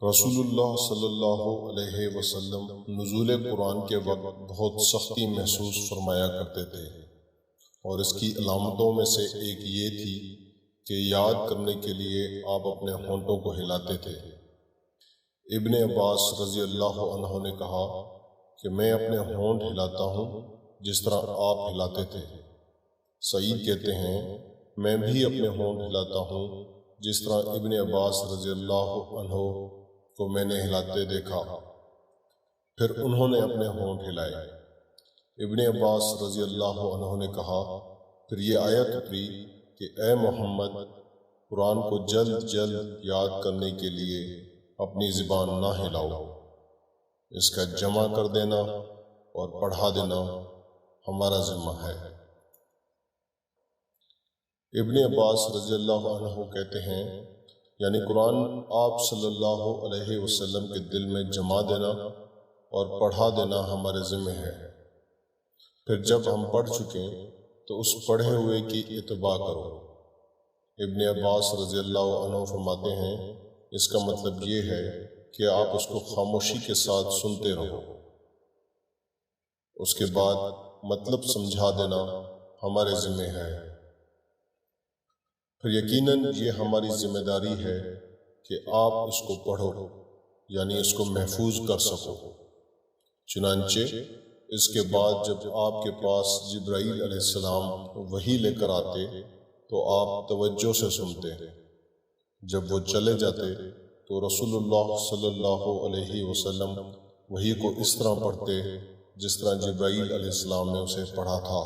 رسول اللہ صلی اللہ علیہ وسلم نزول قرآن کے وقت بہت سختی محسوس فرمایا کرتے تھے، اور اس کی علامتوں میں سے ایک یہ تھی کہ یاد کرنے کے لیے آپ اپنے ہونٹوں کو ہلاتے تھے۔ ابن عباس رضی اللہ عنہ نے کہا کہ میں اپنے ہونٹ ہلاتا ہوں جس طرح آپ ہلاتے تھے۔ سعید کہتے ہیں میں بھی اپنے ہونٹ ہلاتا ہوں جس طرح ابن عباس رضی اللہ عنہ کو میں نے ہلاتے دیکھا۔ پھر انہوں نے اپنے ہونٹ ہلائے۔ ابن عباس رضی اللہ عنہ نے کہا پھر یہ آیت اتری کہ اے محمد، قرآن کو جلد جلد یاد کرنے کے لیے اپنی زبان نہ ہلاؤ، اس کا جمع کر دینا اور پڑھا دینا ہمارا ذمہ ہے۔ ابن عباس رضی اللہ عنہ کہتے ہیں یعنی قرآن آپ صلی اللہ علیہ وسلم کے دل میں جما دینا اور پڑھا دینا ہمارے ذمہ ہے۔ پھر جب ہم پڑھ چکیں تو اس پڑھے ہوئے کی اتباع کرو۔ ابن عباس رضی اللہ عنہ فرماتے ہیں اس کا مطلب یہ ہے کہ آپ اس کو خاموشی کے ساتھ سنتے رہو، اس کے بعد مطلب سمجھا دینا ہمارے ذمہ ہے۔ پھر یقیناً یہ ہماری ذمہ داری ہے کہ آپ اس کو پڑھو، یعنی اس کو محفوظ کر سکو۔ چنانچہ اس کے بعد جب آپ کے پاس جبرائیل علیہ السلام وحی لے کر آتے تو آپ توجہ سے سنتے، جب وہ چلے جاتے تو رسول اللہ صلی اللہ علیہ وسلم وحی کو اس طرح پڑھتے جس طرح جبرائیل علیہ السلام نے اسے پڑھا تھا۔